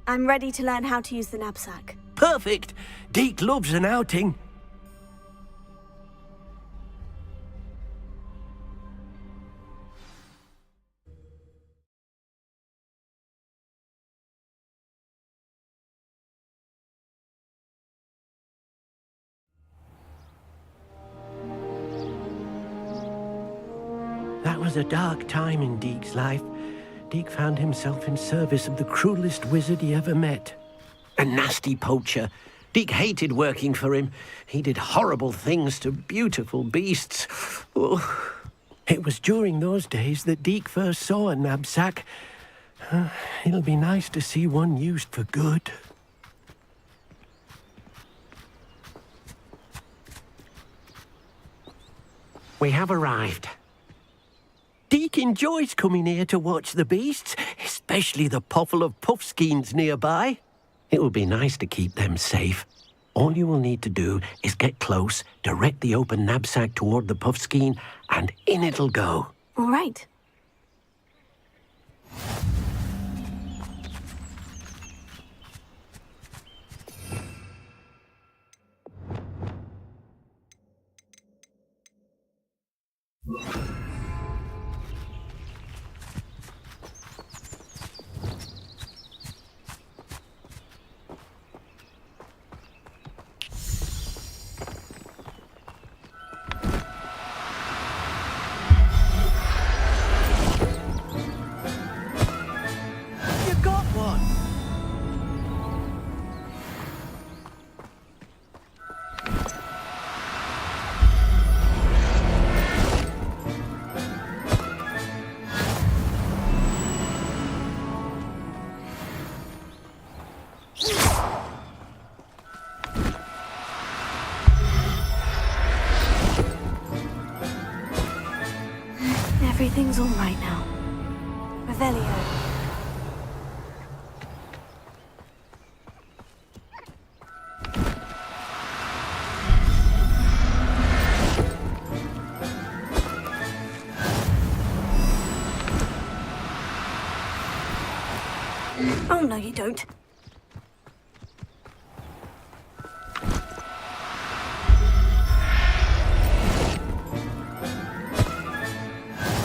I'm ready to learn how to use the knapsack. Perfect! Deke loves an outing. That was a dark time in Deke's life. Deke found himself in service of the cruelest wizard he ever met. A nasty poacher. Deke hated working for him. He did horrible things to beautiful beasts. Oh. It was during those days that Deke first saw a knapsack. It'll be nice to see one used for good. We have arrived. Deke enjoys coming here to watch the beasts, especially the potful of puffskeins nearby. It will be nice to keep them safe. All you will need to do is get close, direct the open knapsack toward the puffskein, and in it'll go. All right. You got one! Everything's all right now. Revelio. Oh, no, you don't.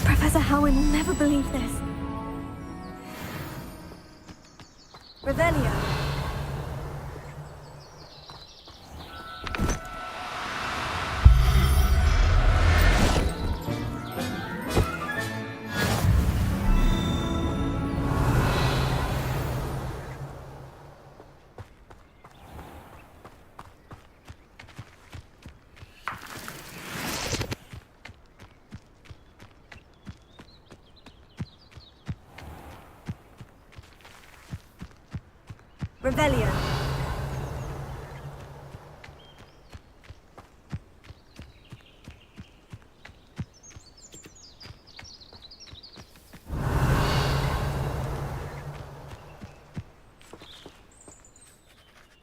Professor Howard will never believe this. Revelio. Revelio.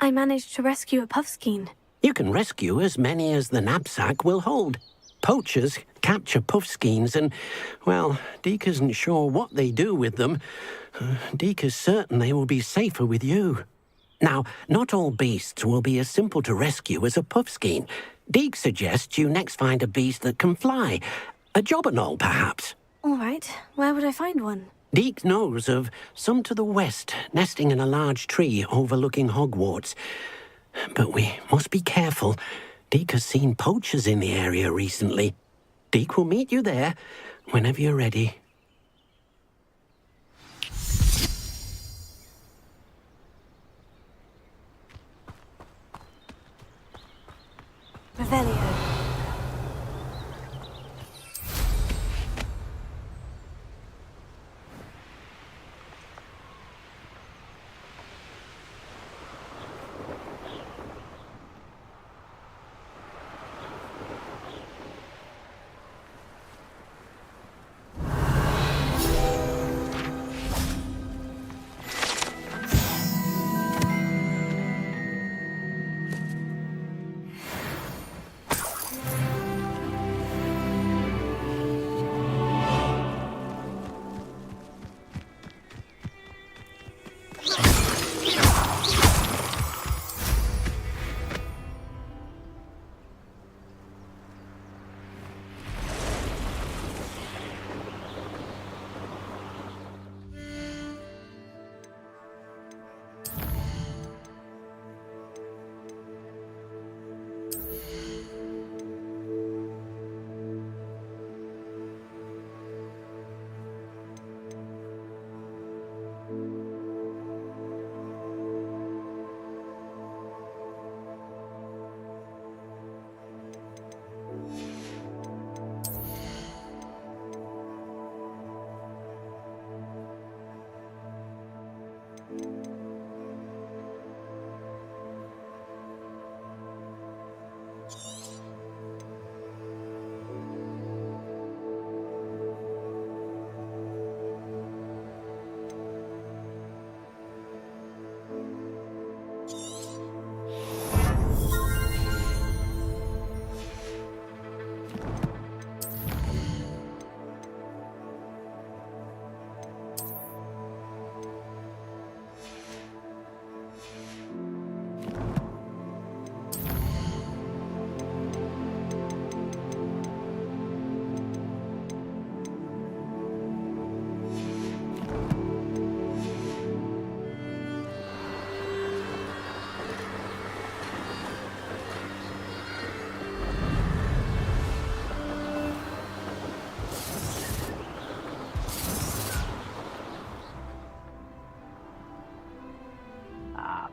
I managed to rescue a puffskein. You can rescue as many as the knapsack will hold. Poachers capture puffskeins and, well, Deke isn't sure what they do with them. Deke is certain they will be safer with you. Now, not all beasts will be as simple to rescue as a puffskein. Deke suggests you next find a beast that can fly. A jobberknoll, perhaps. All right. Where would I find one? Deke knows of some to the west, nesting in a large tree overlooking Hogwarts. But we must be careful. Deke has seen poachers in the area recently. Deke will meet you there whenever you're ready. Revelio.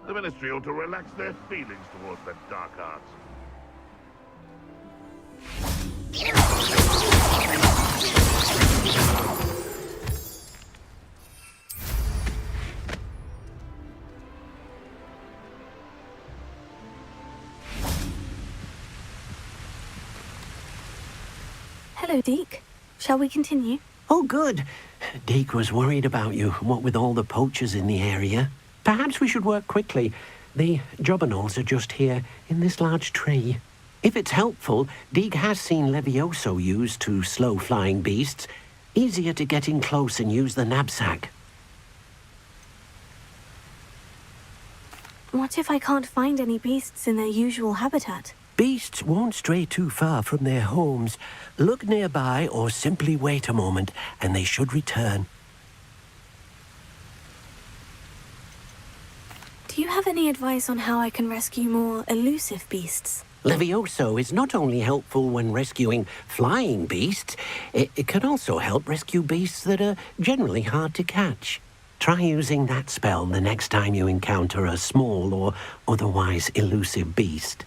The Ministry ought to relax their feelings towards the dark arts. Hello, Deke. Shall we continue? Oh, good. Deke was worried about you, what with all the poachers in the area. Perhaps we should work quickly. The jobberknolls are just here, in this large tree. If it's helpful, Deke has seen Levioso used to slow flying beasts. Easier to get in close and use the knapsack. What if I can't find any beasts in their usual habitat? Beasts won't stray too far from their homes. Look nearby or simply wait a moment, and they should return. Do you have any advice on how I can rescue more elusive beasts? Levioso is not only helpful when rescuing flying beasts, it can also help rescue beasts that are generally hard to catch. Try using that spell the next time you encounter a small or otherwise elusive beast.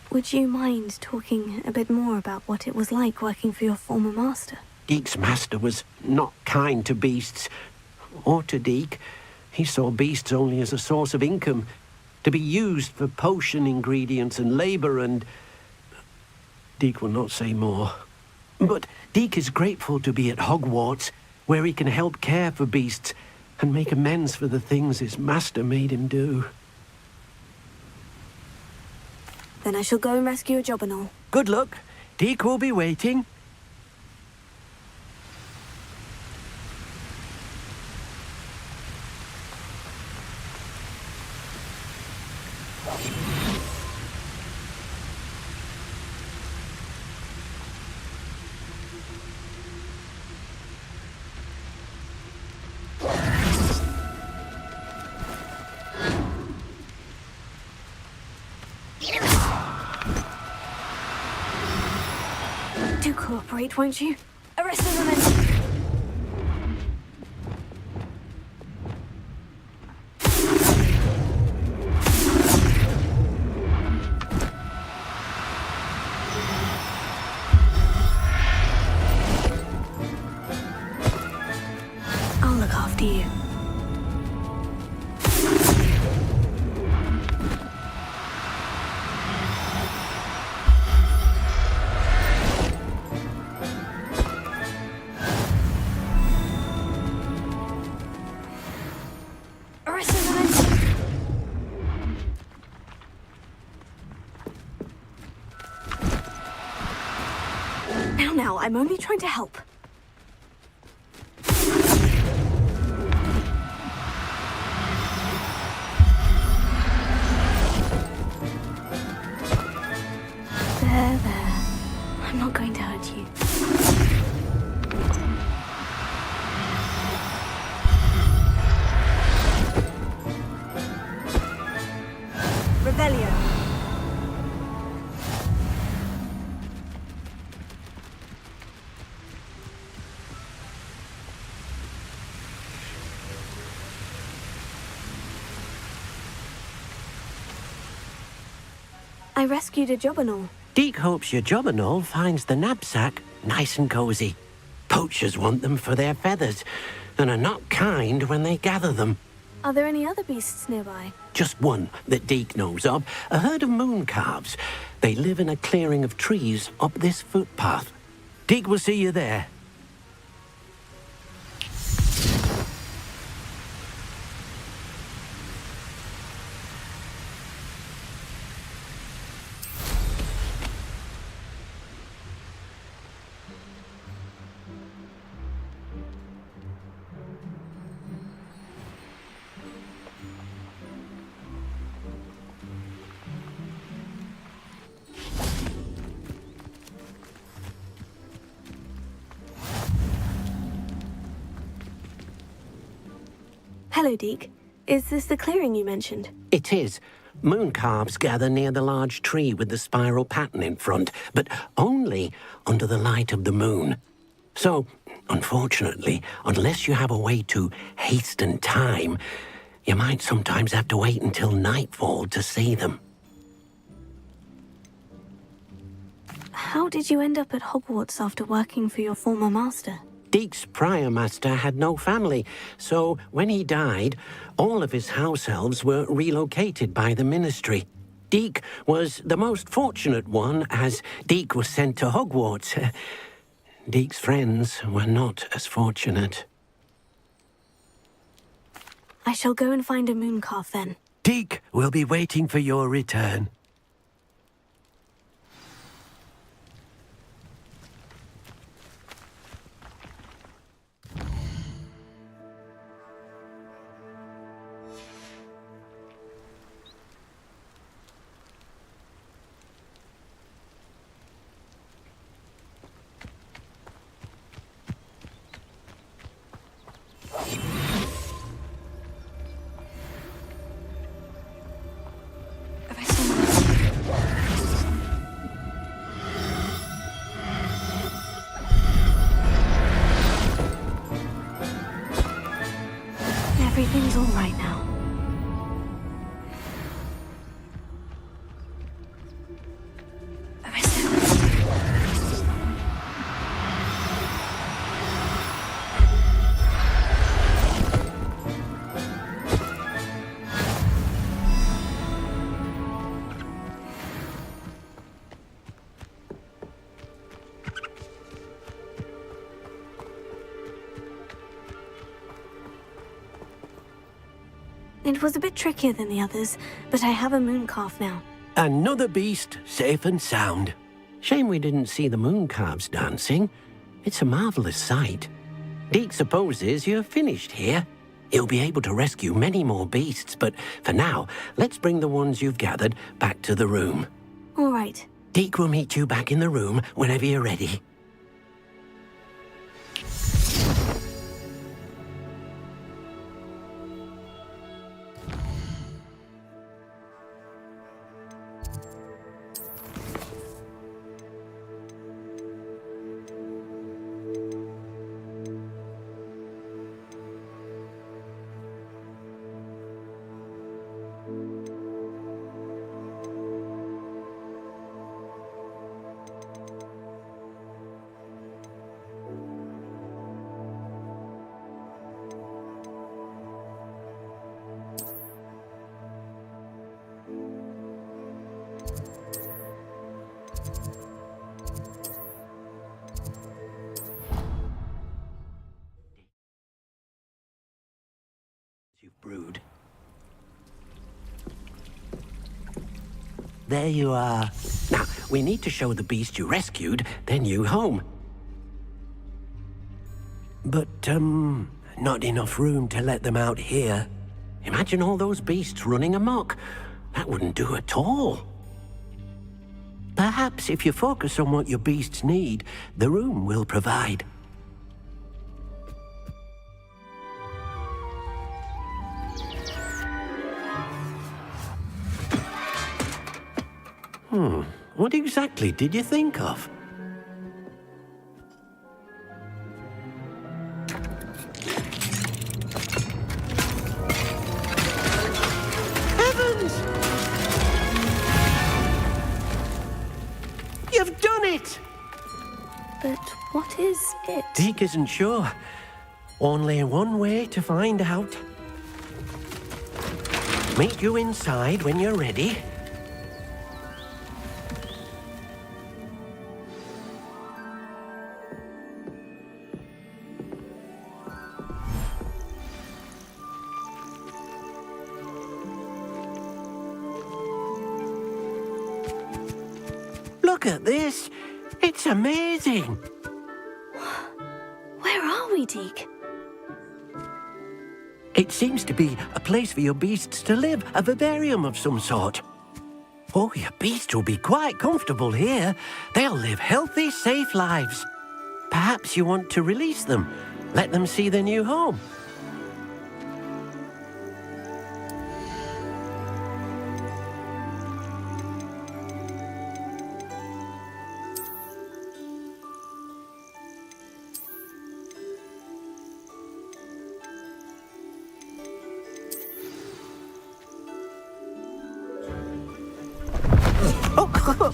Would you mind talking a bit more about what it was like working for your former master? Deke's master was not kind to beasts, or to Deke. He saw beasts only as a source of income, to be used for potion ingredients and labor, and Deke will not say more. But Deke is grateful to be at Hogwarts, where he can help care for beasts and make amends for the things his master made him do. Then I shall go and rescue a jobberknoll. Good luck. Deke will be waiting. Do cooperate, won't you? Arrest the momentum! I'll look after you. Now, I'm only trying to help. There. I'm not going to hurt you. Revelio. I rescued a jobberknoll. Deke hopes your jobberknoll finds the knapsack nice and cozy. Poachers want them for their feathers, and are not kind when they gather them. Are there any other beasts nearby? Just one that Deke knows of, a herd of moon calves. They live in a clearing of trees up this footpath. Deke will see you there. Hello, Deke. Is this the clearing you mentioned? It is. Moon calves gather near the large tree with the spiral pattern in front, but only under the light of the moon. So, unfortunately, unless you have a way to hasten time, you might sometimes have to wait until nightfall to see them. How did you end up at Hogwarts after working for your former master? Deke's prior master had no family, so when he died, all of his house elves were relocated by the ministry. Deke was the most fortunate one, as Deke was sent to Hogwarts. Deke's friends were not as fortunate. I shall go and find a moon calf then. Deke will be waiting for your return. Everything's all right now. It was a bit trickier than the others, but I have a moon calf now. Another beast, safe and sound. Shame we didn't see the moon calves dancing. It's a marvelous sight. Deke supposes you're finished here. He'll be able to rescue many more beasts, but for now, let's bring the ones you've gathered back to the room. All right. Deke will meet you back in the room whenever you're ready. You've brewed. There you are. Now, we need to show the beast you rescued their new home. But, not enough room to let them out here. Imagine all those beasts running amok. That wouldn't do at all. Perhaps if you focus on what your beasts need, the room will provide. What exactly did you think of? Heavens! You've done it! But what is it? Deke isn't sure. Only one way to find out. Meet you inside when you're ready. Look at this. It's amazing. Where are we, Deke? It seems to be a place for your beasts to live, a vivarium of some sort. Oh, your beasts will be quite comfortable here. They'll live healthy, safe lives. Perhaps you want to release them, let them see their new home. Oh!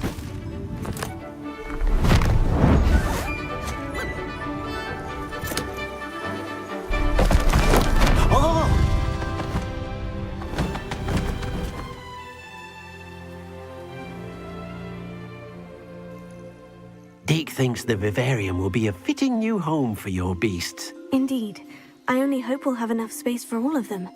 Deke thinks the vivarium will be a fitting new home for your beasts. Indeed. I only hope we'll have enough space for all of them.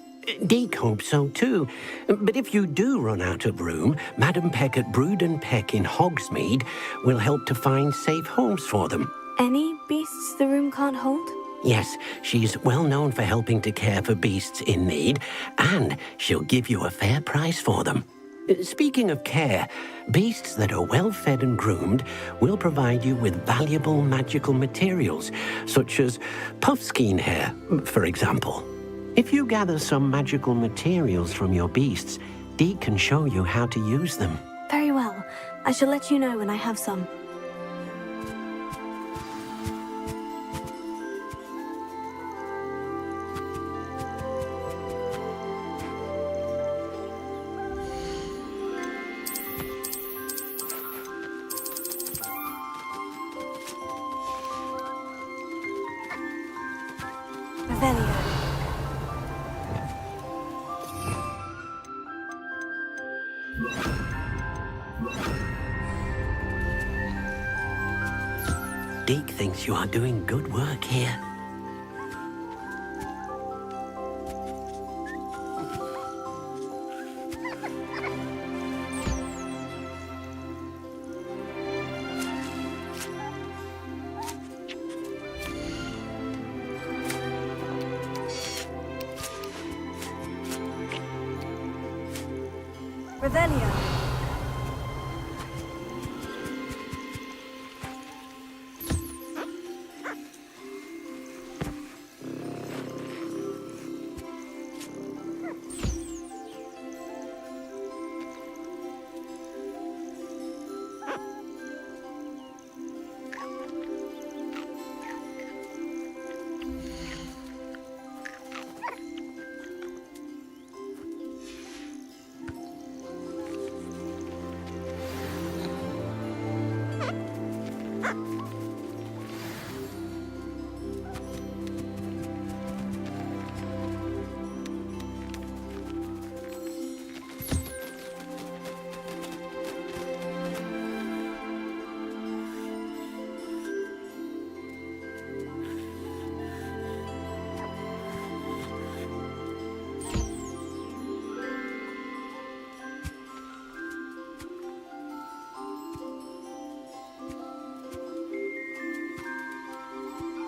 Deke hopes so too. But if you do run out of room, Madam Peck at Brood and Peck in Hogsmeade will help to find safe homes for them. Any beasts the room can't hold? Yes, she's well known for helping to care for beasts in need, and she'll give you a fair price for them. Speaking of care, beasts that are well fed and groomed will provide you with valuable magical materials, such as puffskein hair, for example. If you gather some magical materials from your beasts, Deke can show you how to use them. Very well. I shall let you know when I have some. Revelio. Deke thinks you are doing good work here. Revelio.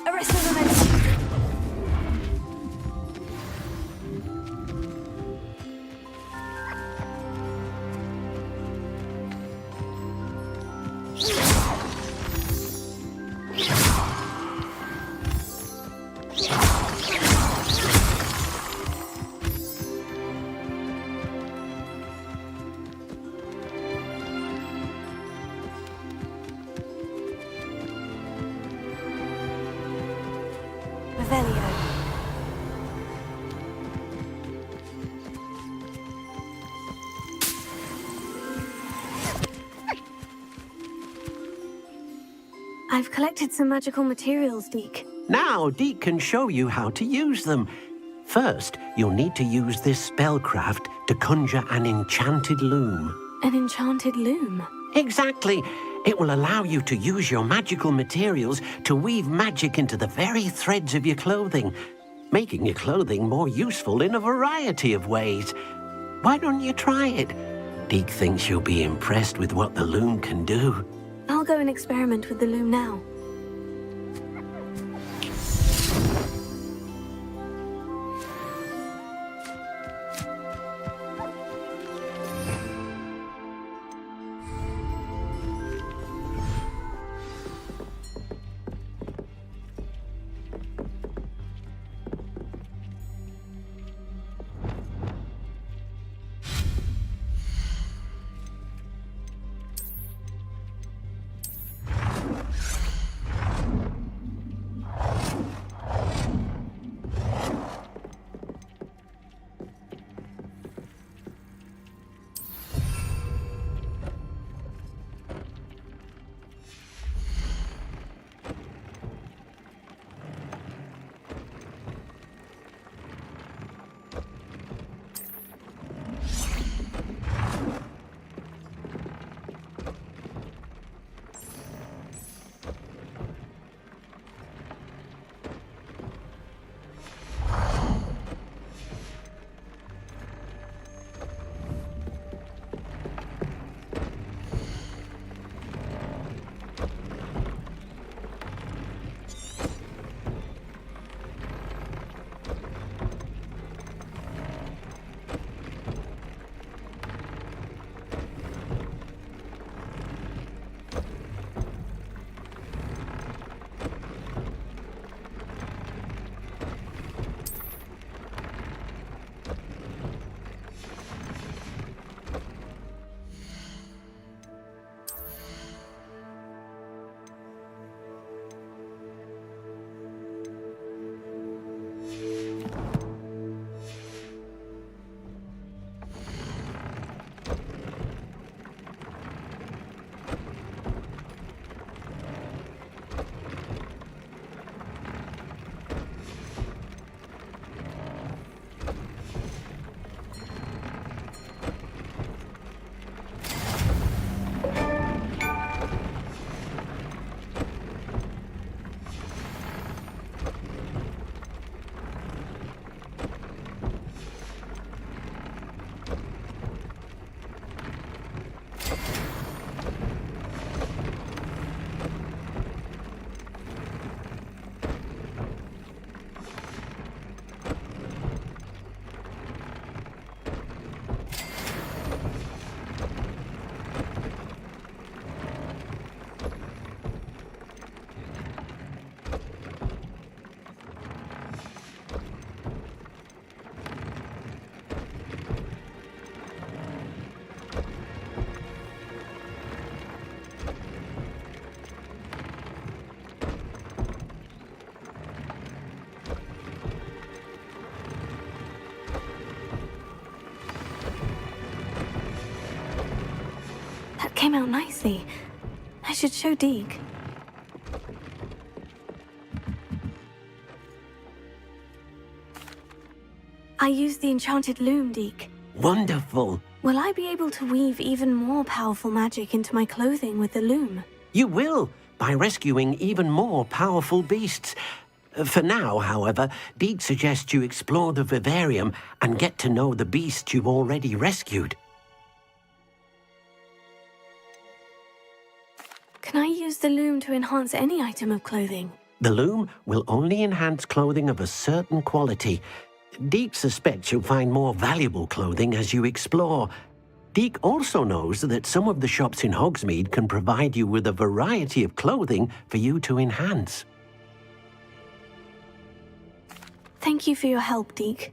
Arrest the women! Revelio. I've collected some magical materials, Deke. Now, Deke can show you how to use them. First, you'll need to use this spellcraft to conjure an enchanted loom. An enchanted loom? Exactly. It will allow you to use your magical materials to weave magic into the very threads of your clothing, making your clothing more useful in a variety of ways. Why don't you try it? Deke thinks you'll be impressed with what the loom can do. I'll go and experiment with the loom now. Came out nicely. I should show Deke. I used the enchanted loom, Deke. Wonderful. Will I be able to weave even more powerful magic into my clothing with the loom? You will, by rescuing even more powerful beasts. For now, however, Deke suggests you explore the vivarium and get to know the beasts you've already rescued. Can I use the loom to enhance any item of clothing? The loom will only enhance clothing of a certain quality. Deke suspects you'll find more valuable clothing as you explore. Deke also knows that some of the shops in Hogsmeade can provide you with a variety of clothing for you to enhance. Thank you for your help, Deke.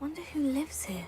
Wonder who lives here.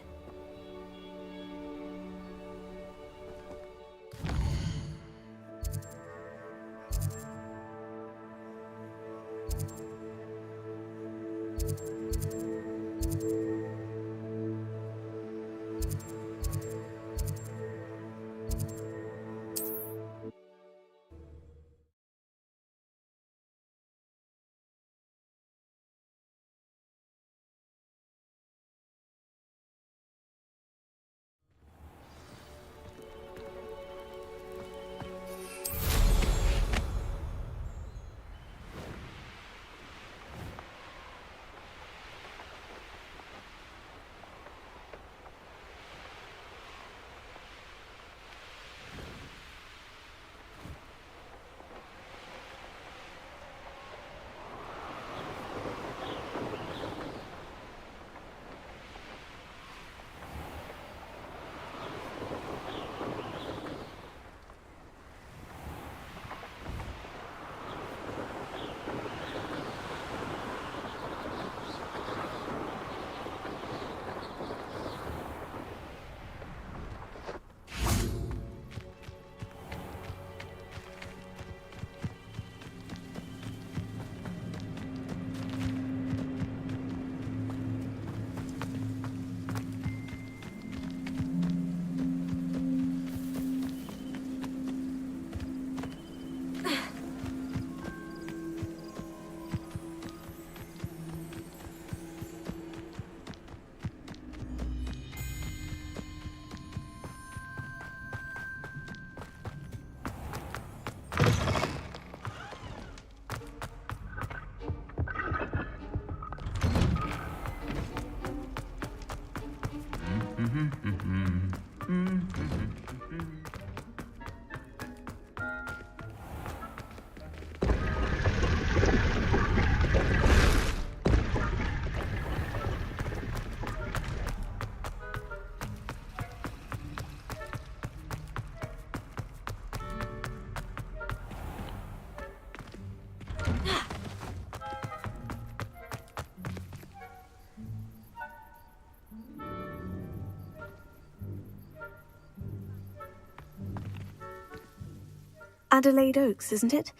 Adelaide Oaks, isn't it?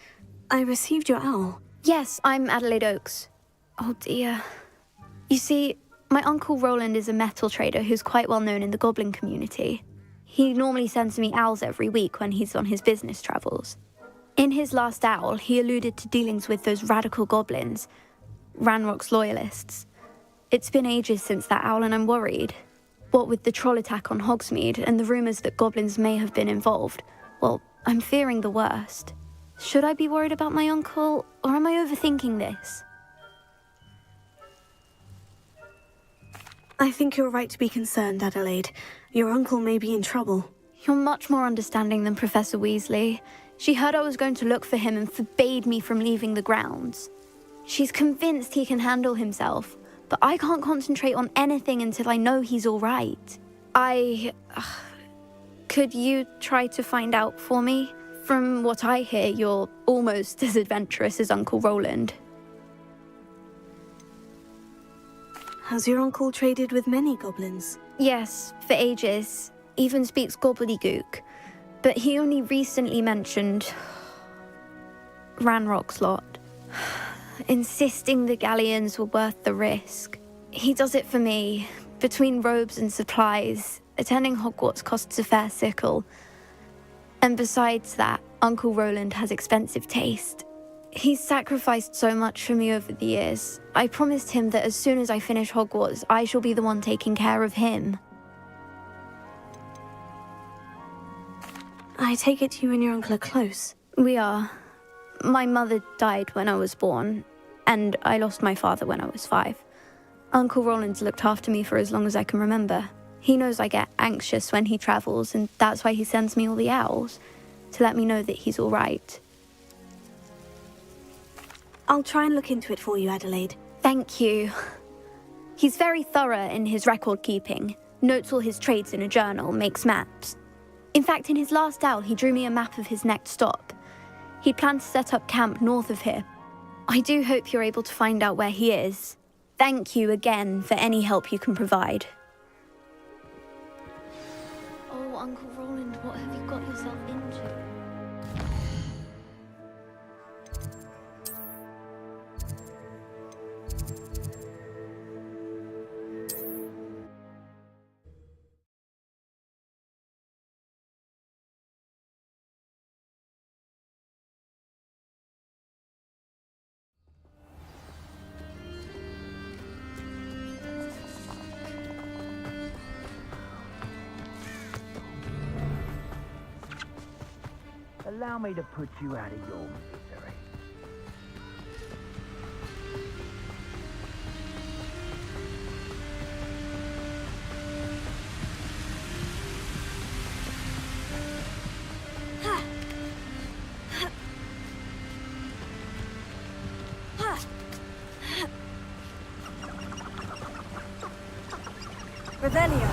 I received your owl. Yes, I'm Adelaide Oaks. Oh dear. You see, my Uncle Roland is a metal trader who's quite well known in the goblin community. He normally sends me owls every week when he's on his business travels. In his last owl, he alluded to dealings with those radical goblins, Ranrock's loyalists. It's been ages since that owl and I'm worried. What with the troll attack on Hogsmeade and the rumours that goblins may have been involved, well, I'm fearing the worst. Should I be worried about my uncle, or am I overthinking this? I think you're right to be concerned, Adelaide. Your uncle may be in trouble. You're much more understanding than Professor Weasley. She heard I was going to look for him and forbade me from leaving the grounds. She's convinced he can handle himself, but I can't concentrate on anything until I know he's all right. Could you try to find out for me? From what I hear, you're almost as adventurous as Uncle Roland. Has your uncle traded with many goblins? Yes, for ages. Even speaks gobbledygook. But he only recently mentioned Ranrock's lot, insisting the galleons were worth the risk. He does it for me. Between robes and supplies, attending Hogwarts costs a fair sickle. And besides that, Uncle Roland has expensive taste. He's sacrificed so much for me over the years. I promised him that as soon as I finish Hogwarts, I shall be the one taking care of him. I take it you and your uncle are close. We are. My mother died when I was born, and I lost my father when I was 5. Uncle Roland's looked after me for as long as I can remember. He knows I get anxious when he travels, and that's why he sends me all the owls, to let me know that he's all right. I'll try and look into it for you, Adelaide. Thank you. He's very thorough in his record keeping, notes all his trades in a journal, makes maps. In fact, in his last owl, he drew me a map of his next stop. He planned to set up camp north of here. I do hope you're able to find out where he is. thank you again for any help you can provide. Oh, Uncle Roland, what have you got yourself into? Allow me to put you out of your misery. Revelio.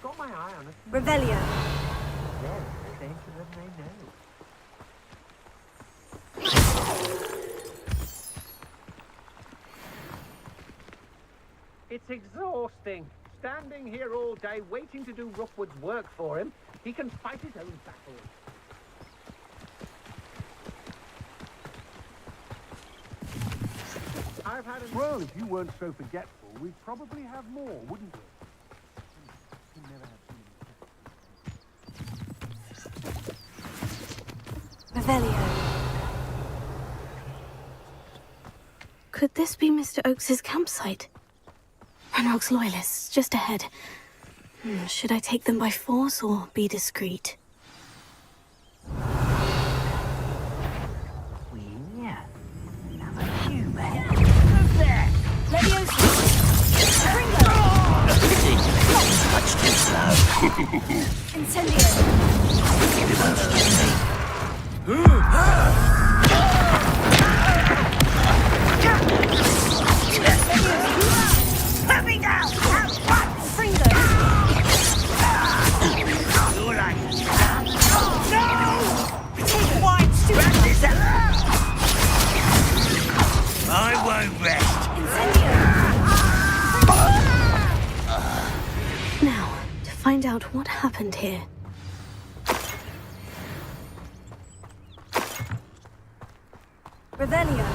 Got my eye on it. Revelio. Yeah, danger than they know. It's exhausting. Standing here all day waiting to do Rookwood's work for him. He can fight his own battles. I've had a... Well, if you weren't so forgetful, we'd probably have more, wouldn't we? You never have seen Revelio. Could this be Mr. Oakes's campsite? Ranrock's loyalists, just ahead. Should I take them by force or be discreet? Yeah. Another human. Much too slow. Incendio! Put me down! Fringo! I won't rest. Now, to find out what happened here. Revelio.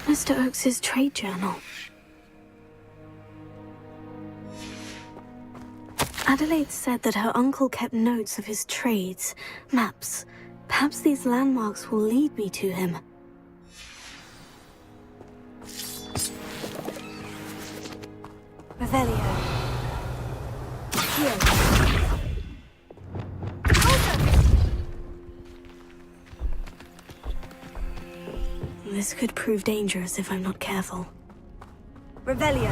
Mr. Oakes's trade journal. Adelaide said that her uncle kept notes of his trades, maps. Perhaps these landmarks will lead me to him. Revelio. Here. This could prove dangerous if I'm not careful. Revelio.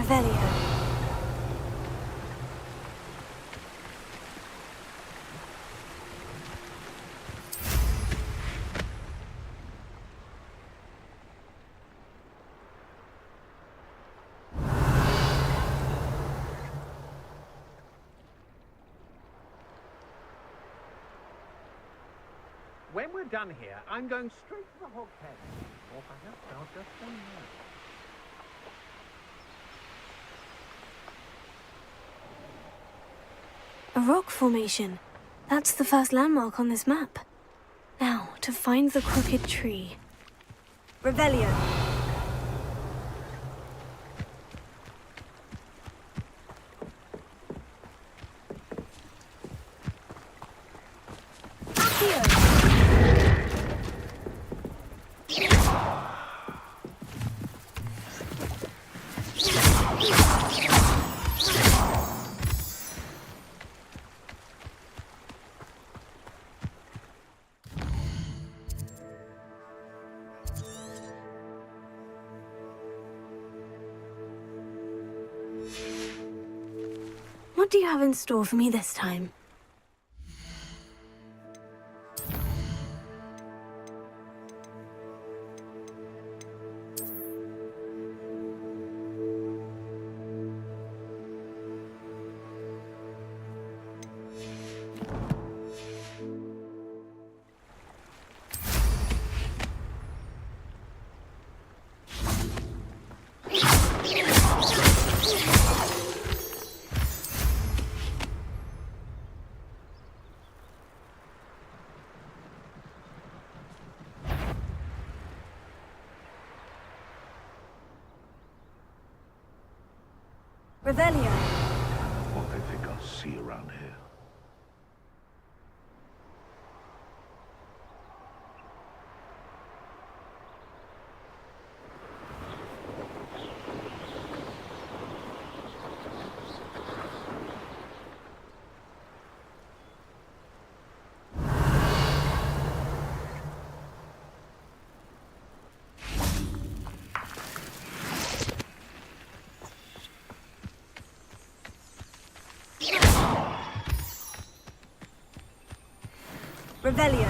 Revelio. When we're done here, I'm going straight to the Hoghead. Or perhaps I'll just stay here. A rock formation. That's the first landmark on this map. Now, to find the crooked tree. Revelio. What do you have in store for me this time? Revelio. What they think I'll see around here. Revelio.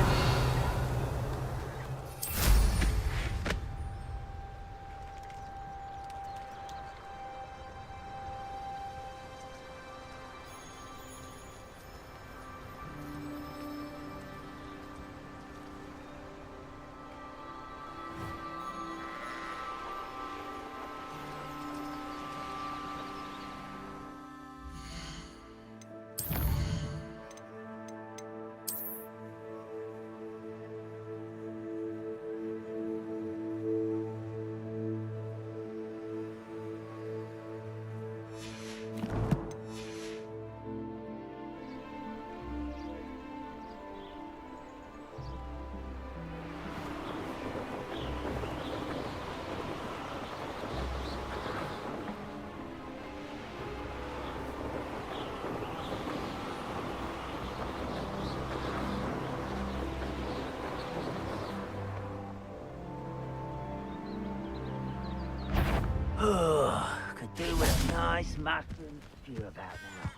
Could do with a nice mushroom stew about now.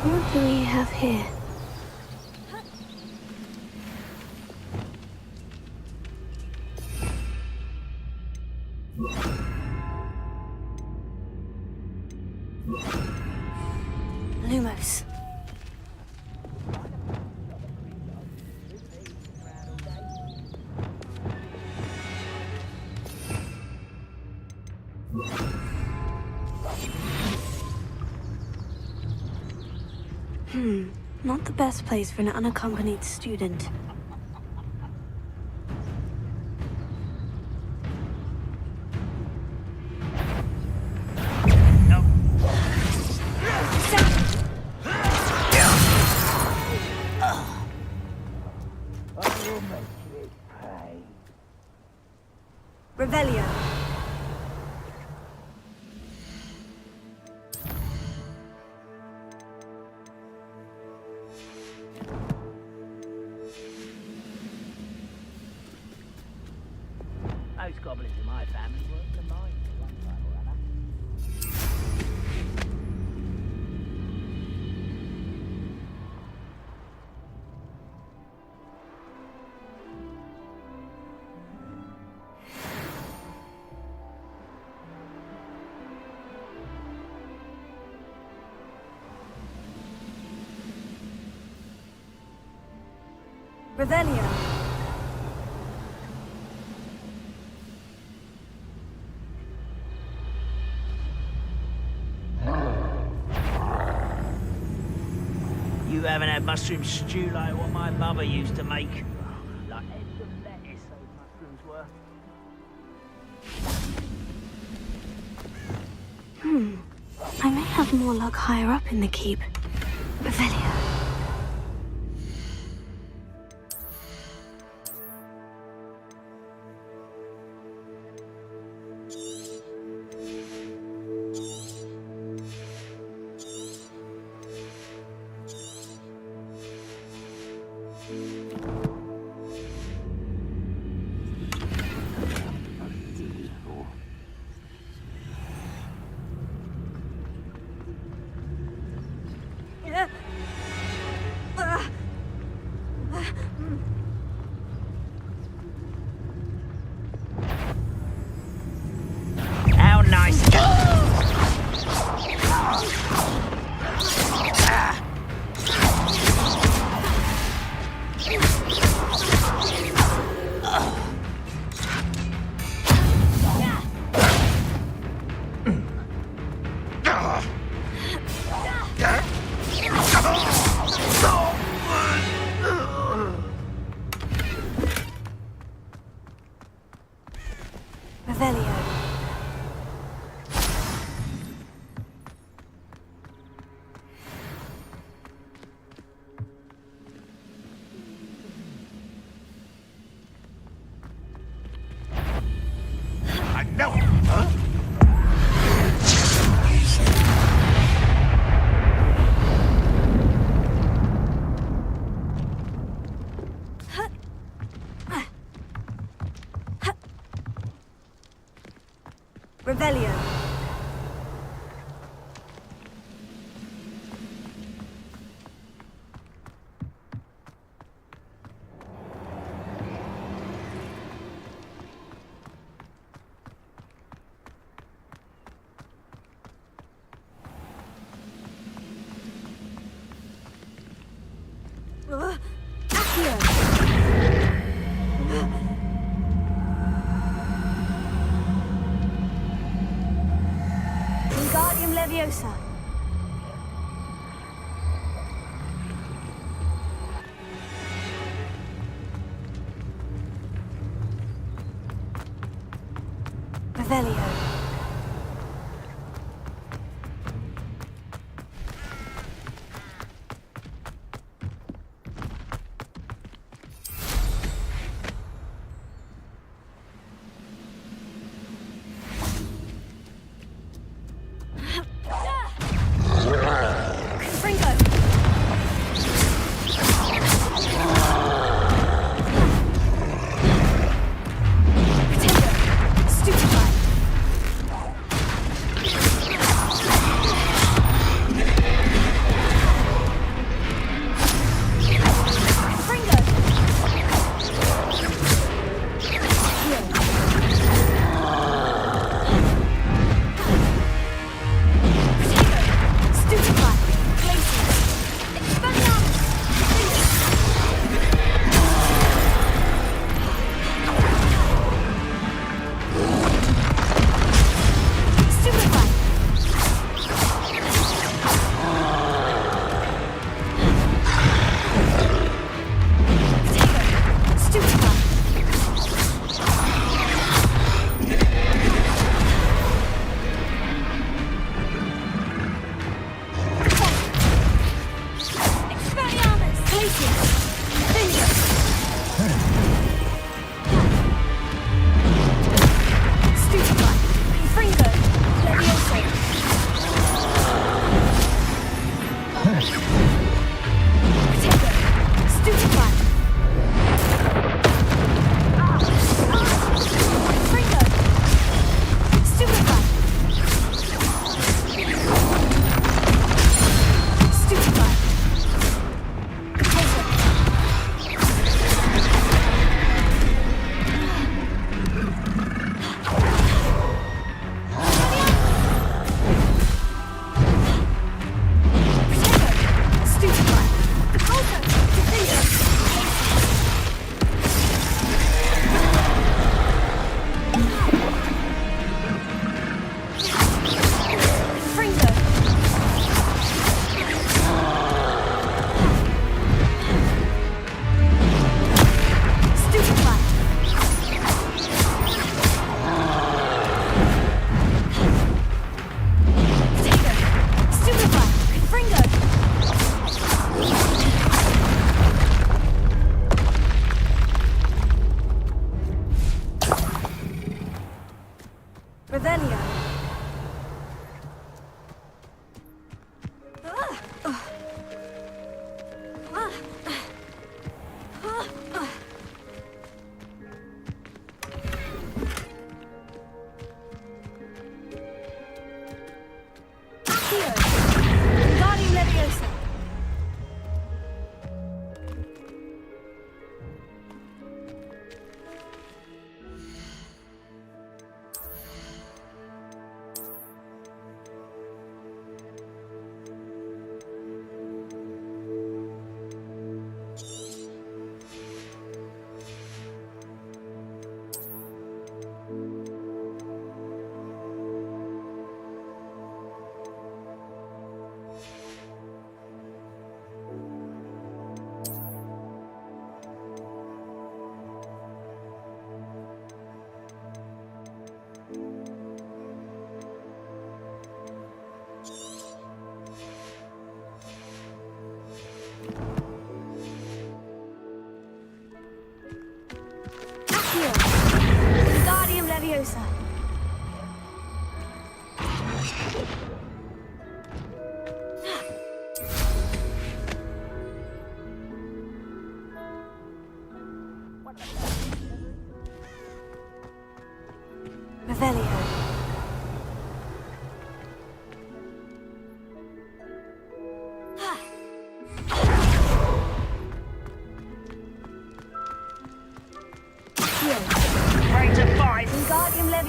What do we have here? Lumos. Not the best place for an unaccompanied student. I will make you pay. Revelio. goblins in my family work the mines at one time or other. Revelio. You haven't had mushroom stew like what my mother used to make. Like heads of lettuce, those mushrooms were. I may have more luck higher up in the keep. Revelio. How nice. Revelio. I know it, huh? Revelio. Wingardium Leviosa. Revelio.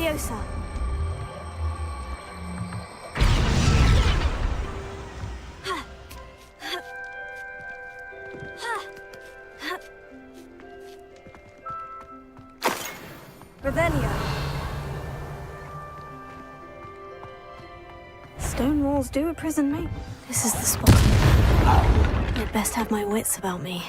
Leviosa. Revelio. Stone walls do imprison me. This is the spot. I'd best have my wits about me.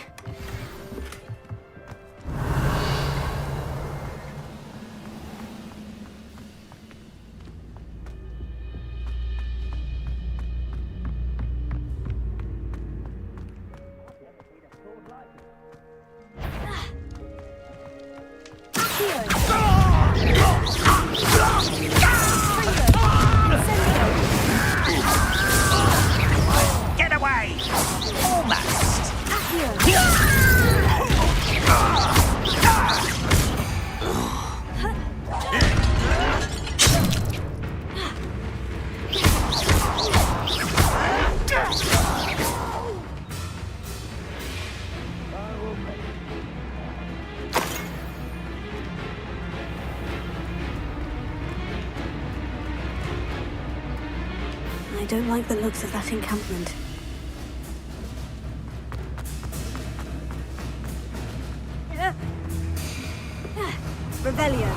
Get away! Almost! I don't like the looks of that encampment. Revelio.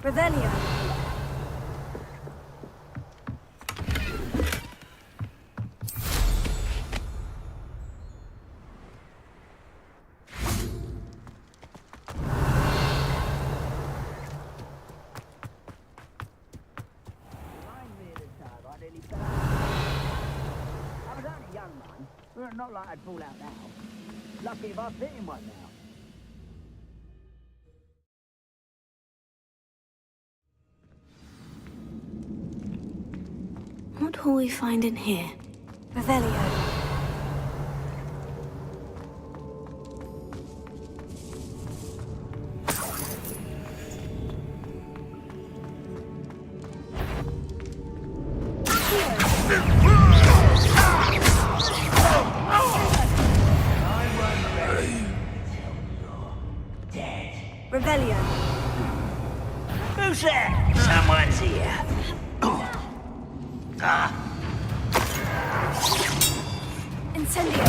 Revelio. I was only a young man. Well, not like I'd fall out now. Lucky if I fit in one now. What will we find in here? Revelio. Revelio. Who's there? Someone's here. Incendio.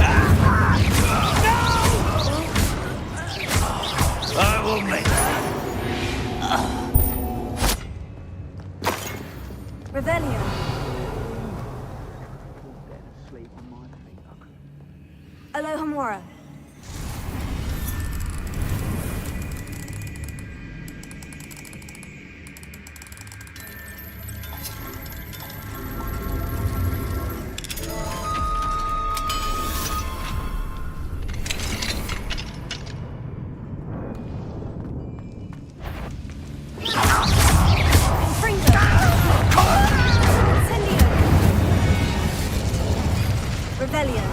I will make Revelio. sleep on my feet. Alohomora. Revelio.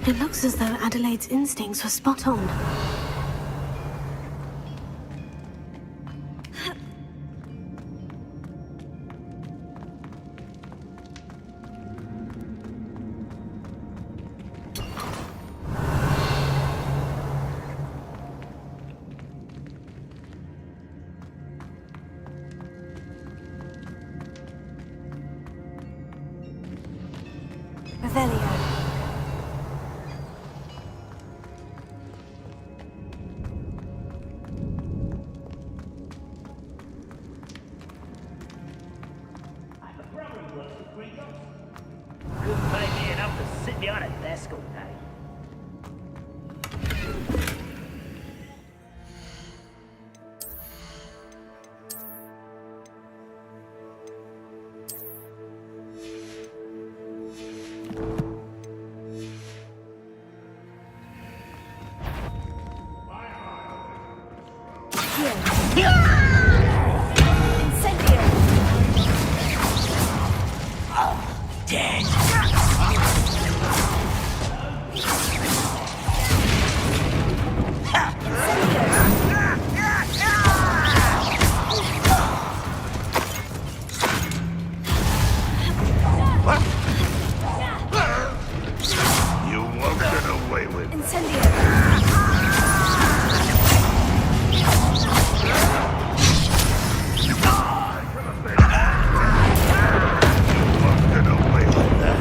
It looks as though Adelaide's instincts were spot on. Revelio. Couldn't pay me enough to sit behind a desk all day. Incendio! Dead. You won't get away with it. Incendio! You won't get away with that.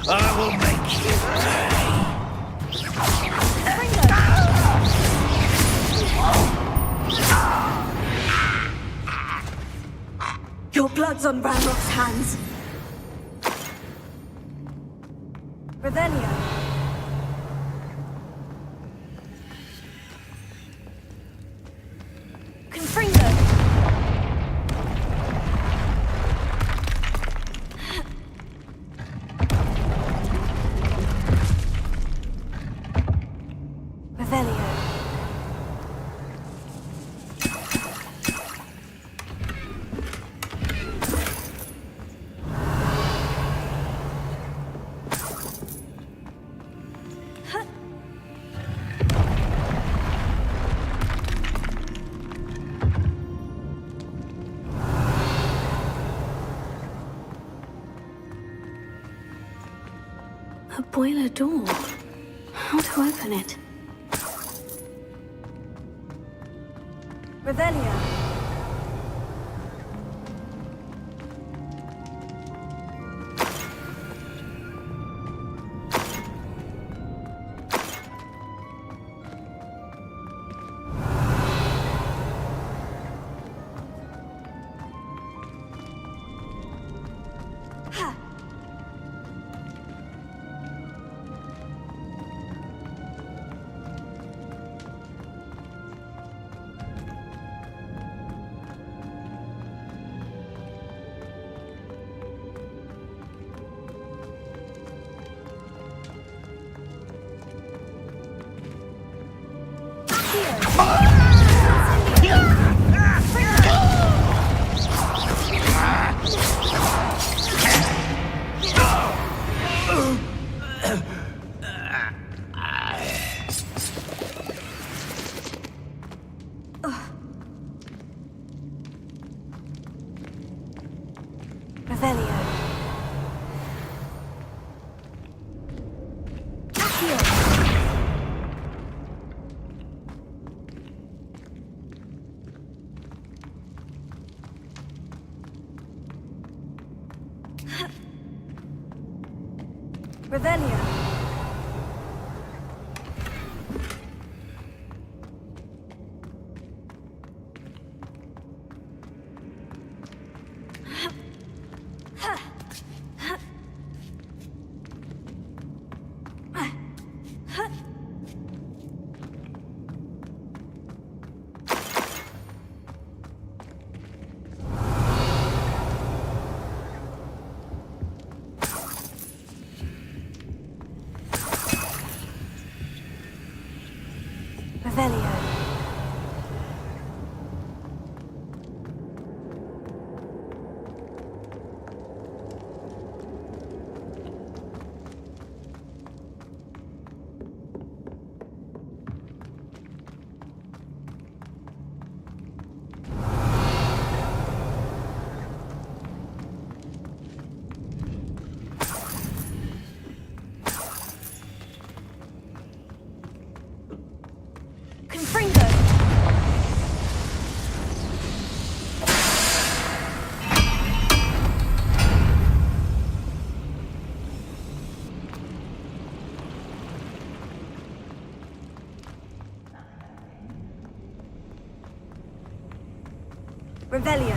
I will make you pay. Your blood's on Ranrock's hands. Revelio. Confringo. Revelio. A boiler door. How to open it? Revelio. Revelio. Revelio. Revelio. Confringo. Revelio.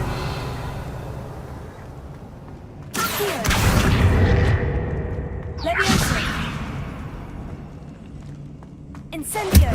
Accio. Leviosa. Incendio.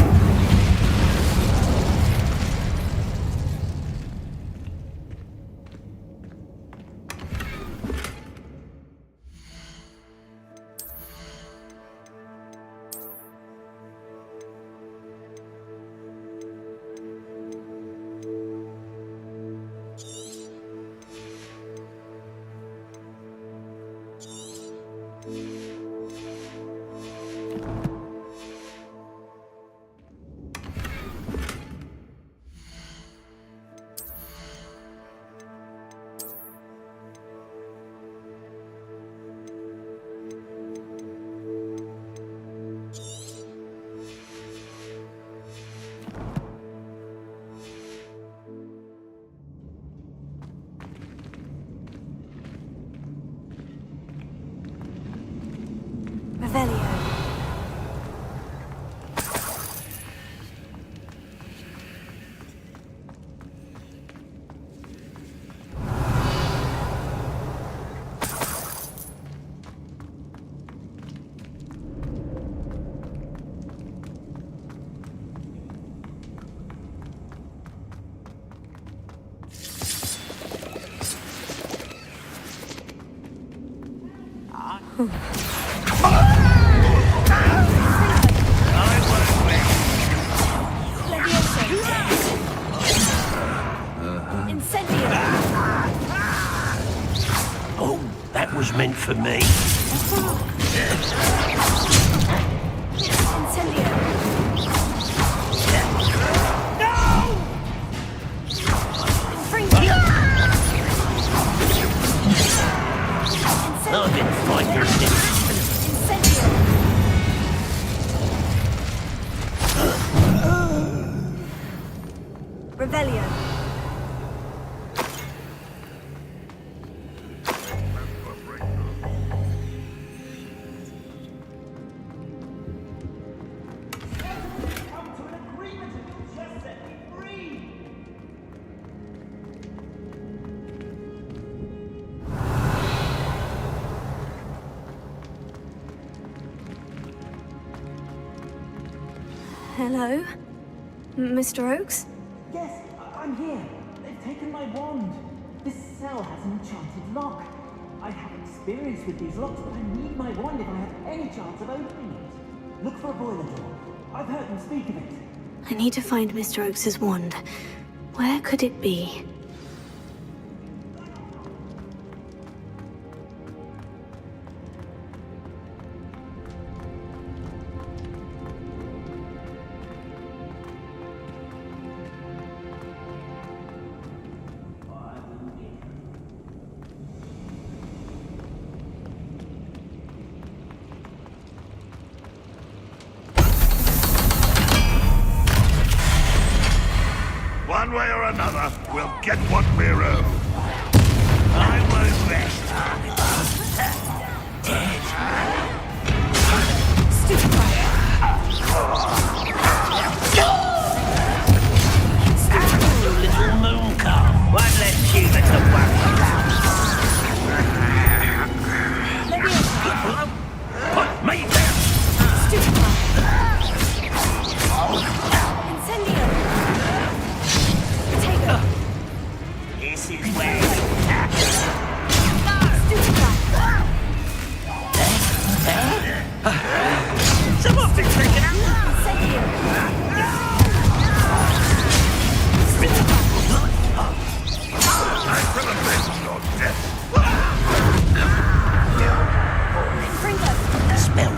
Incendio! Oh, that was meant for me. Incendio! I've been fighting Revelio. Hello? Mr. Oakes? Yes, I'm here. They've taken my wand. This cell has an enchanted lock. I have experience with these locks, but I need my wand if I have any chance of opening it. Look for a boiler door. I've heard them speak of it. I need to find Mr. Oakes's wand. Where could it be? One way or another, we'll get what we're owed. I won't rest. little moon calf. One less human to worry about. Put me down. Incendio! Take it. This is where you tap. Someone's been taken out. I will avenge your death. Spell.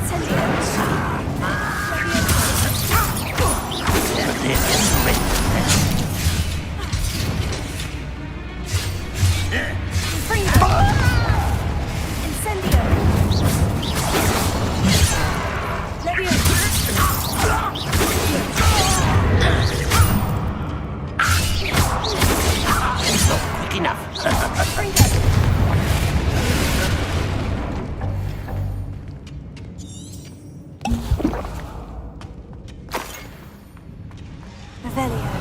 Not quick enough. Revelio.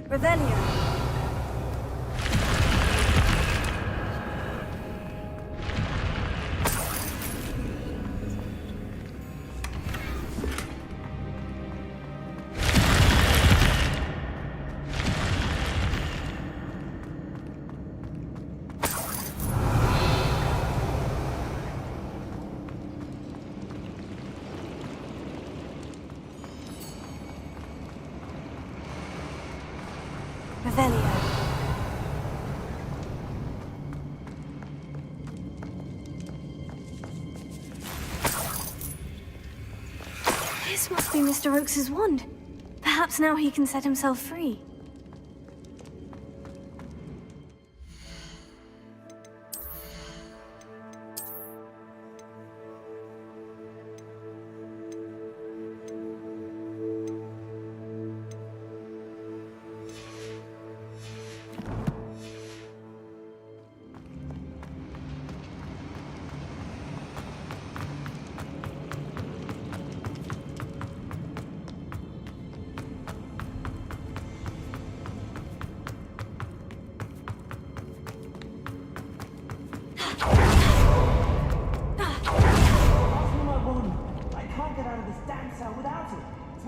Revelio. Revelio. This must be Mr. Oakes's wand. Perhaps now he can set himself free.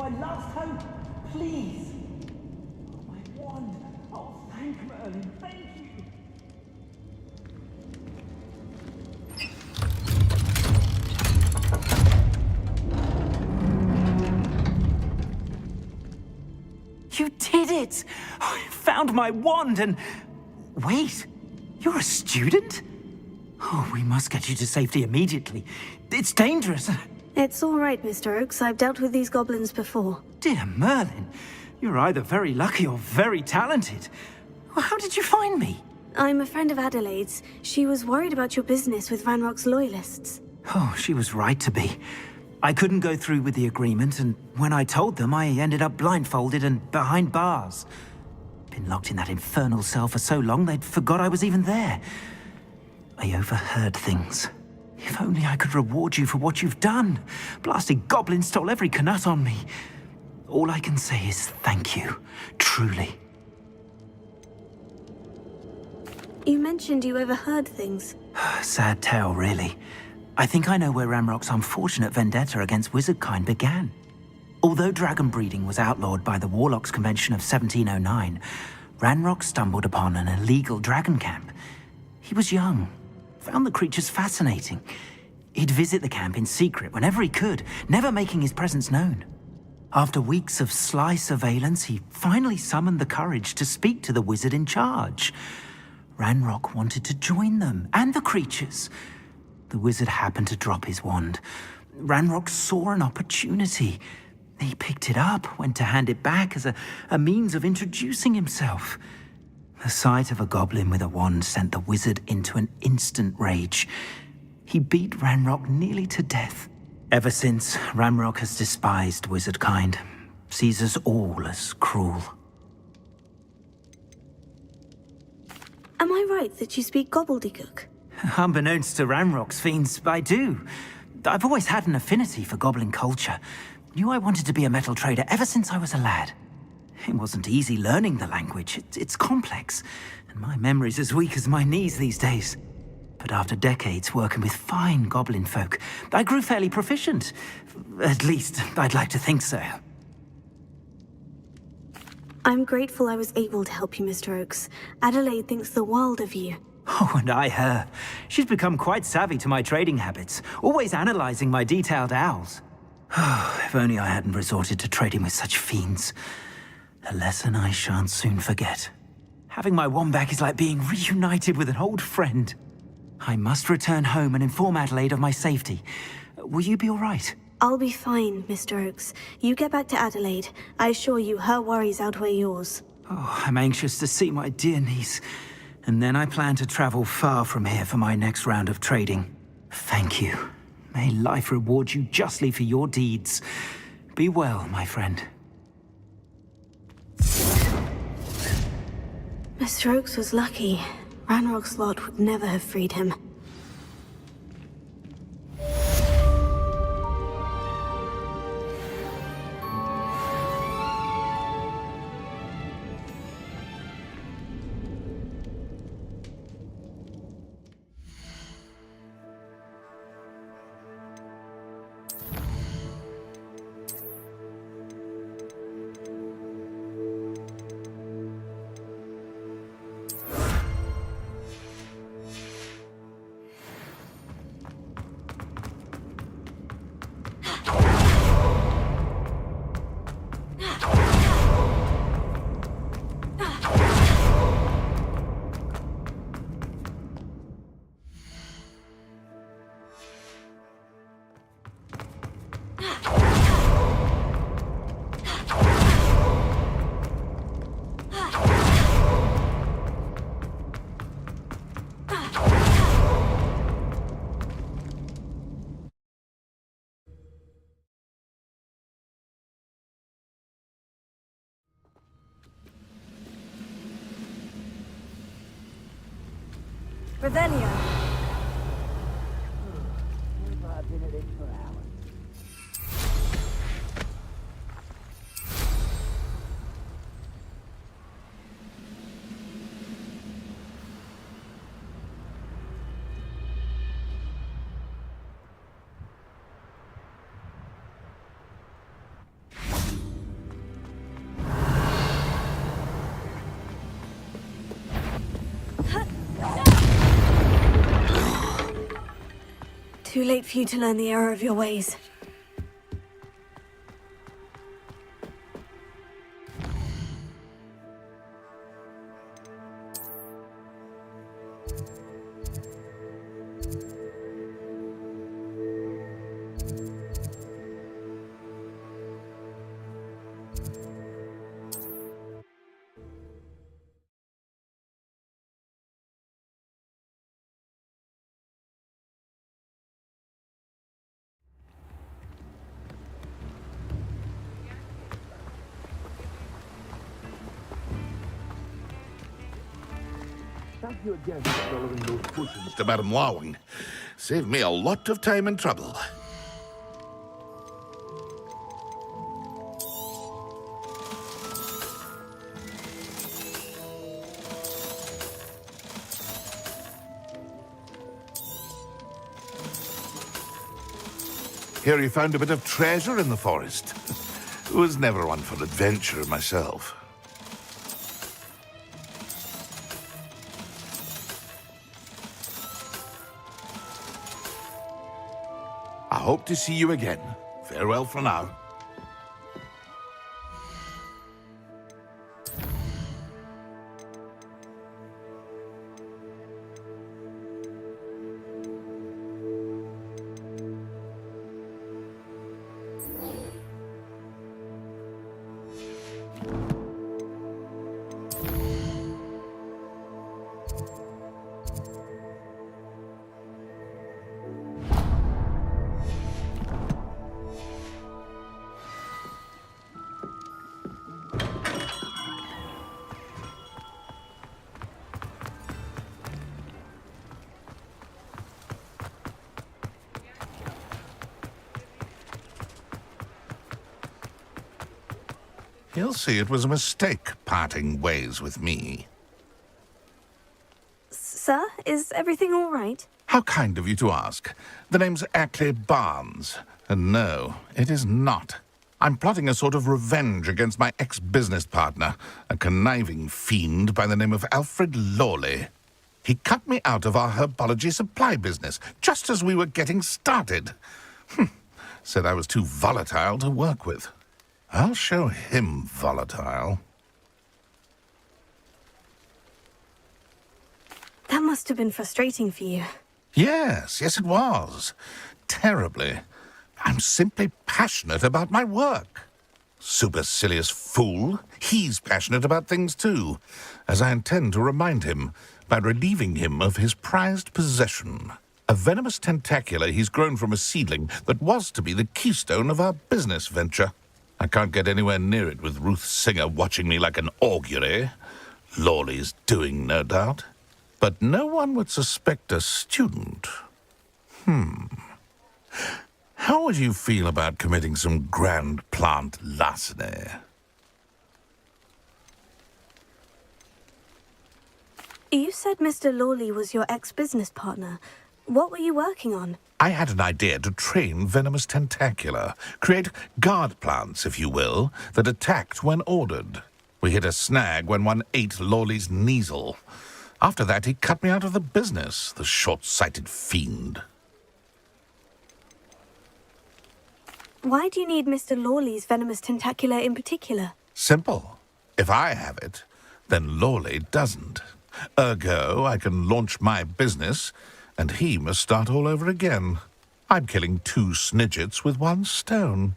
my last hope. Please. Oh, my wand. Oh, thank Merlin. Thank you. You did it! I found my wand and... Wait, you're a student? Oh, we must get you to safety immediately. It's dangerous. It's all right, Mr. Oakes. I've dealt with these goblins before. Dear Merlin, you're either very lucky or very talented. Well, how did you find me? I'm a friend of Adelaide's. She was worried about your business with Ranrock's loyalists. Oh, she was right to be. I couldn't go through with the agreement, and when I told them, I ended up blindfolded and behind bars. Been locked in that infernal cell for so long, they'd forgot I was even there. I overheard things. If only I could reward you for what you've done. Blasted goblins stole every knut on me. All I can say is thank you, truly. You mentioned you overheard things. Sad tale, really. I think I know where Ranrock's unfortunate vendetta against wizardkind began. Although dragon breeding was outlawed by the Warlocks Convention of 1709, Ranrock stumbled upon an illegal dragon camp. He was young, found the creatures fascinating. He'd visit the camp in secret whenever he could, never making his presence known. After weeks of sly surveillance, he finally summoned the courage to speak to the wizard in charge. Ranrock wanted to join them, and the creatures. The wizard happened to drop his wand. Ranrock saw an opportunity. He picked it up, went to hand it back as a means of introducing himself. The sight of a goblin with a wand sent the wizard into an instant rage. He beat Ranrock nearly to death. Ever since, Ranrock has despised wizardkind, sees us all as cruel. Am I right that you speak gobbledygook? Unbeknownst to Ranrock's fiends, I do. I've always had an affinity for goblin culture. Knew I wanted to be a metal trader ever since I was a lad. It wasn't easy learning the language. It's complex, and my memory's as weak as my knees these days. But after decades working with fine goblin folk, I grew fairly proficient. At least, I'd like to think so. I'm grateful I was able to help you, Mr. Oakes. Adelaide thinks the world of you. Oh, and I her. She's become quite savvy to my trading habits, always analyzing my detailed owls. If only I hadn't resorted to trading with such fiends. A lesson I shan't soon forget. Having my wand back is like being reunited with an old friend. I must return home and inform Adelaide of my safety. Will you be all right? I'll be fine, Mr. Oakes. You get back to Adelaide. I assure you her worries outweigh yours. Oh, I'm anxious to see my dear niece. And then I plan to travel far from here for my next round of trading. Thank you. May life reward you justly for your deeds. Be well, my friend. Mr. Oakes was lucky. Ranrock's lot would never have freed him. Revelio. I've been at it for hours. Too late for you to learn the error of your ways. Thank you again for following those pushes. Mr. Madam Warwing, saved me a lot of time and trouble. Hear you found a bit of treasure in the forest. Was never one for adventure myself. I hope to see you again. Farewell for now. You'll see it was a mistake parting ways with me. Sir, is everything all right? How kind of you to ask. The name's Ackley Barnes. And no, it is not. I'm plotting a sort of revenge against my ex-business partner, a conniving fiend by the name of Alfred Lawley. He cut me out of our herbology supply business, just as we were getting started. Said I was too volatile to work with. I'll show him volatile. That must have been frustrating for you. Yes, it was. Terribly. I'm simply passionate about my work. Supercilious fool. He's passionate about things too, as I intend to remind him by relieving him of his prized possession. A venomous tentacula he's grown from a seedling that was to be the keystone of our business venture. I can't get anywhere near it with Ruth Singer watching me like an augury. Lawley's doing, no doubt. But no one would suspect a student. How would you feel about committing some grand plant larceny? You said Mr. Lawley was your ex-business partner. What were you working on? I had an idea to train venomous tentacula, create guard plants, if you will, that attacked when ordered. We hit a snag when one ate Lawley's Kneasel. After that, he cut me out of the business, the short-sighted fiend. Why do you need Mr. Lawley's venomous tentacula in particular? Simple. If I have it, then Lawley doesn't. Ergo, I can launch my business, and he must start all over again. I'm killing 2 snidgets with 1 stone.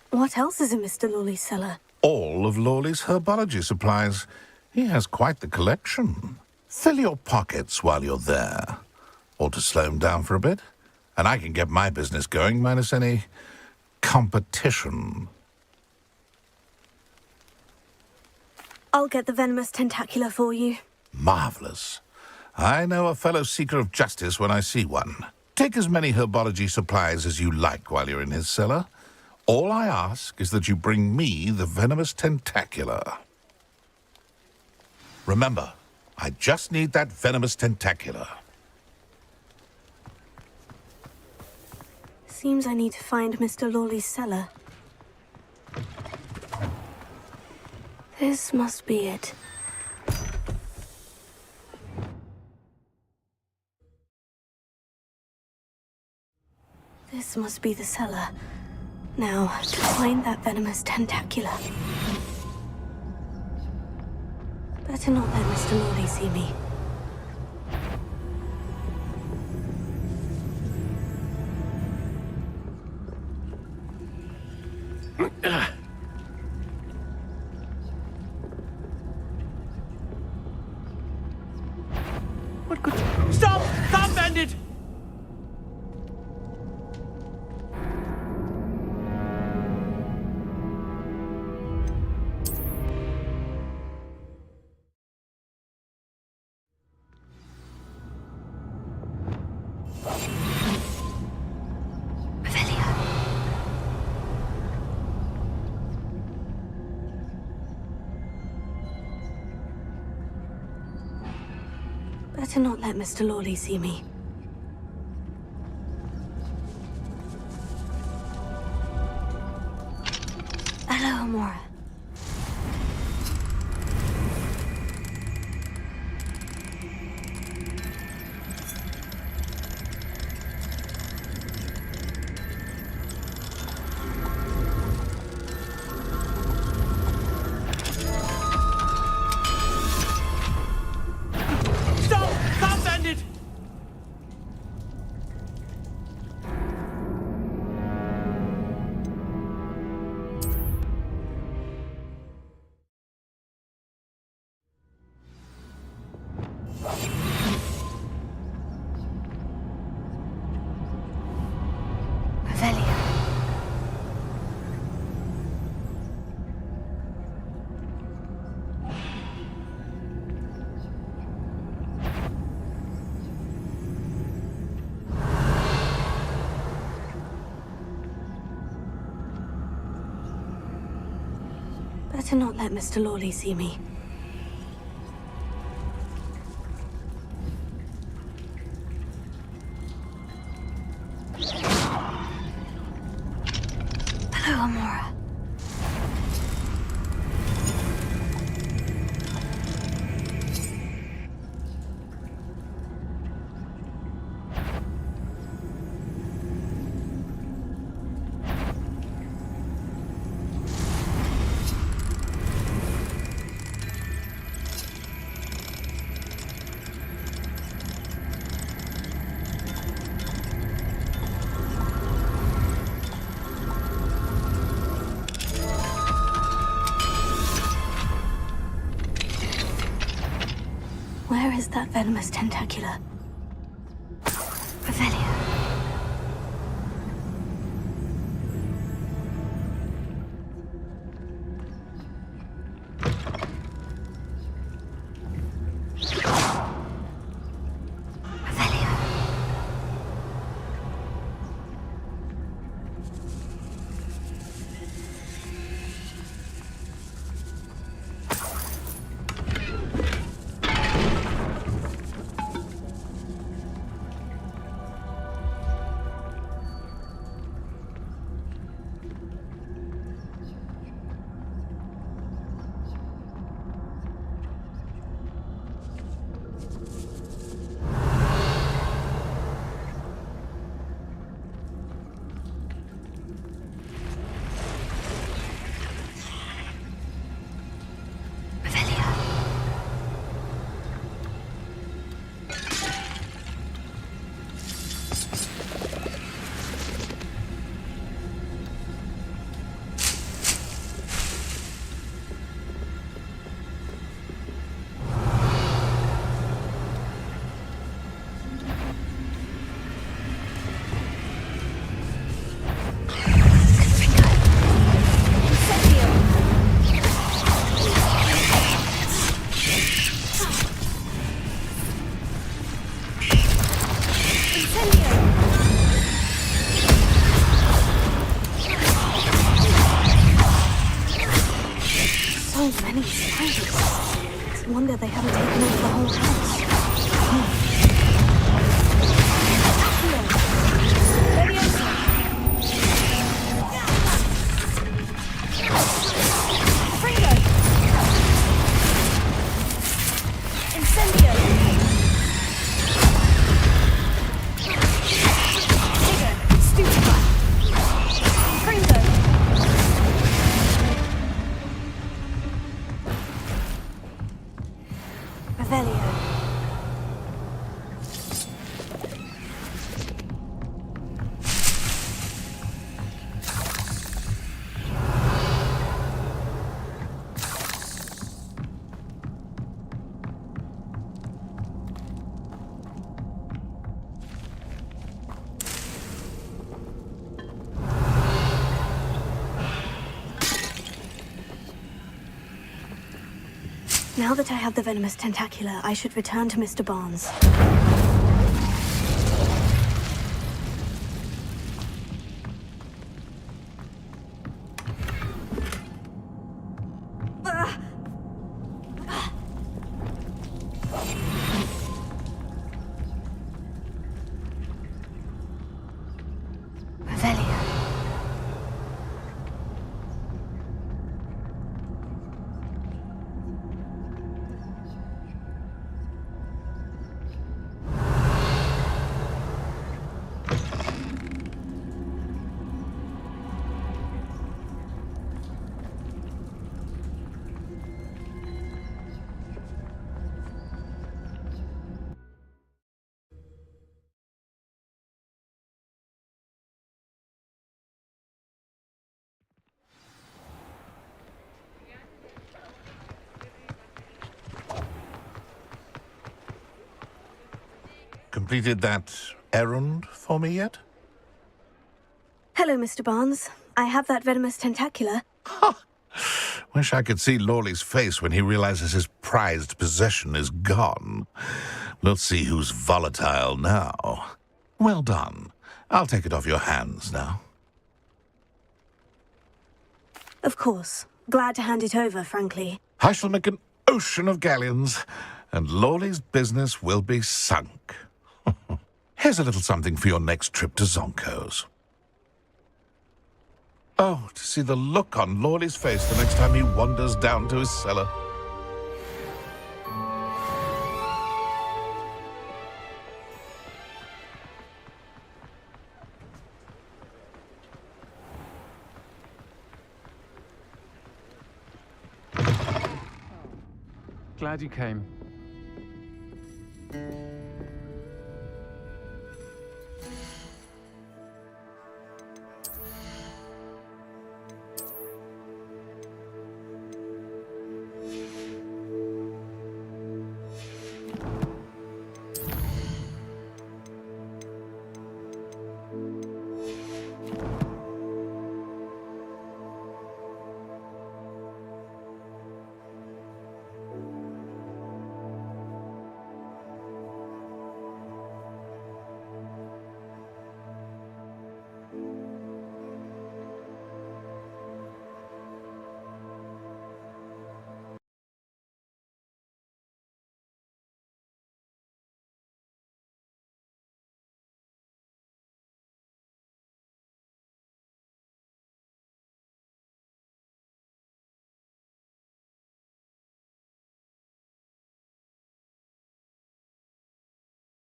What else is in Mr. Lawley's cellar? All of Lawley's herbology supplies. He has quite the collection. Fill your pockets while you're there. Or to slow him down for a bit. And I can get my business going minus any competition. I'll get the venomous tentacula for you. Marvelous. I know a fellow seeker of justice when I see one. Take as many herbology supplies as you like while you're in his cellar. All I ask is that you bring me the venomous tentacula. Remember, I just need that venomous tentacula. Seems I need to find Mr. Lawley's cellar. This must be it. This must be the cellar. Now, to find that venomous tentacula. Better not let Mr. Lawley see me. What could... Stop! Stop, Bandit! Better not let Mr. Lawley see me. Hello, Amora. Stop, Bandit! Revelio. Better not let Mr. Lawley see me. Hello, Amora. Where is that venomous tentacula? Revelio. So many spiders. It's a wonder they haven't taken over the whole house. Stupid. Now that I have the venomous tentacula, I should return to Mr. Barnes. Revelio. Completed that errand for me yet? Hello, Mr. Barnes. I have that venomous tentacula. Wish I could see Lawley's face when he realizes his prized possession is gone. We'll see who's volatile now. Well done. I'll take it off your hands now. Of course. Glad to hand it over, frankly. I shall make an ocean of galleons, and Lawley's business will be sunk. Here's a little something for your next trip to Zonko's. Oh, to see the look on Lawley's face the next time he wanders down to his cellar. Glad you came.